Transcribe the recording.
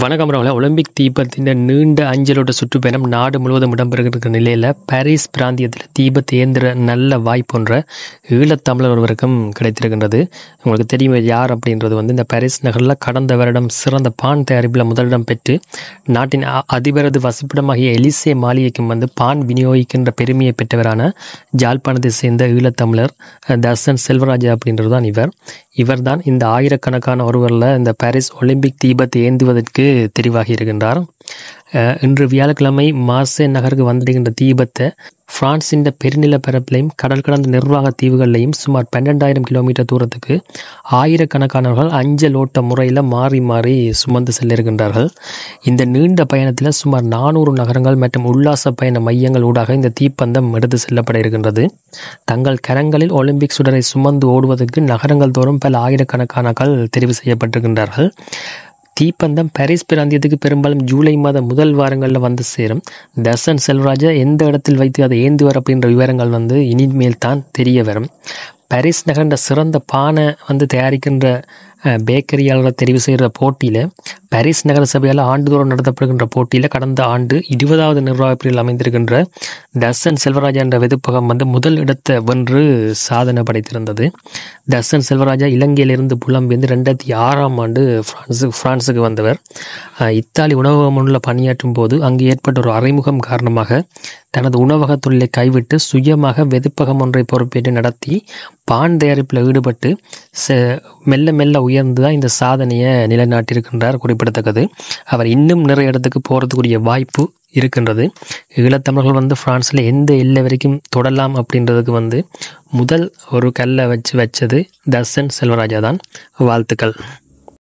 வணக்கம் ராவல. ஒலிம்பிக் தீபத்தின் நீண்ட அஞ்சலோட சுற்றுப்பயணம் நாடு முழுவதும் இடம்பெறுகிற நிலையில் பாரிஸ் பிராந்தியத்தில் தீபத்தை ஏந்திர நல்ல வாய்ப்பு ஒன்ற ஈழத்தமிழர் ஒருவருக்கும் கிடைத்திருக்கின்றது. உங்களுக்கு தெரியும் யார் அப்படின்றது இந்த பாரிஸ் நகரில் கடந்த வருடம் சிறந்த பான் தயாரிப்பில் முதலிடம் பெற்று நாட்டின் அதிபரது வசிப்பிடமாகிய எலிசே மாளிகைக்கும் பான் விநியோகிக்கின்ற பெருமையை பெற்றவரான ஜாழ்ப்பாணத்தை சேர்ந்த ஈழத்தமிழர் தர்சன் செல்வராஜா அப்படின்றது தான் இவர்தான் இந்த ஆயிரக்கணக்கான ஒருவரில் இந்த பாரிஸ் ஒலிம்பிக் தீபத்தை ஏந்துவதற்கு தெரிவாகி இருக்கின்றார். இன்று வியாழக்கிழமை மார்சே நகருக்கு வந்திருக்கின்ற தீபத்தை பிரான்சின் பெருநிலப்பரப்பிலையும் கடல் கடந்த நிர்வாக தீவுகளிலையும் சுமார் 12,000 கிலோமீட்டர் தூரத்துக்கு ஆயிரக்கணக்கானவர்கள் அஞ்சல் ஓட்ட முறையில் மாறி மாறி சுமந்து செல்ல இருக்கின்றார்கள். இந்த நீண்ட பயணத்தில் சுமார் 400 நகரங்கள் மற்றும் உல்லாச பயண மையங்கள் ஊடாக இந்த தீப்பந்தம் எடுத்து செல்லப்பட இருக்கின்றது. தங்கள் கரங்களில் ஒலிம்பிக் சுடரை சுமந்து ஓடுவதற்கு நகரங்கள் தோறும் பல ஆயிரக்கணக்கானர்கள் தெரிவு செய்யப்பட்டிருக்கின்றார்கள். தீப்பந்தம் பாரிஸ் பிராந்தியத்துக்கு பெரும்பாலும் ஜூலை மாத முதல் வாரங்களில் வந்து சேரும். தர்சன் செல்வராஜா எந்த இடத்தில் வைத்து அதை ஏந்துவார் அப்படின்ற விவரங்கள் இனிமேல் தான் தெரிய வரும். பாரிஸ் நகர்ந்த சிறந்த பானை தயாரிக்கின்ற பேக்கரியாளர்கள் தெரிவு செய்கிற போட்டியில் பாரிஸ் நகர சபையால் ஆண்டுதோறும் நடத்தப்படுகின்ற போட்டியில் கடந்த ஆண்டு 20வது நிர்வாக பிரிவில் அமைந்திருக்கின்ற தர்சன் செல்வராஜா என்ற வெதுப்பகம் முதல் இடத்தை வென்று சாதனை படைத்திருந்தது. தர்சன் செல்வராஜா இலங்கையிலிருந்து புலம்பெயர்ந்து 2006ஆம் ஆண்டு பிரான்ஸுக்கு வந்தவர். இத்தாலி உணவகம் ஒன்றில் பணியாற்றும் போது அங்கு ஏற்பட்ட ஒரு அறிமுகம் காரணமாக தனது உணவக தொழிலை கைவிட்டு சுயமாக வெதுப்பகம் ஒன்றை பொறுப்பேற்று நடத்தி பான் தயாரிப்பில் ஈடுபட்டு மெல்ல மெல்ல உயர்ந்து தான் இந்த சாதனையை நிலைநாட்டியிருக்கின்றார். குறிப்பிடத்தக்கது. அவர் இன்னும் நிறைய இடத்துக்கு போகிறதுக்குரிய வாய்ப்பு இருக்கின்றது. ஈழத்தமிழர்கள் பிரான்ஸில் எந்த எல்லை வரைக்கும் தொடலாம் அப்படின்றதுக்கு முதல் ஒரு கல்லை வச்சது தர்சன் செல்வராஜா தான். வாழ்த்துக்கள்.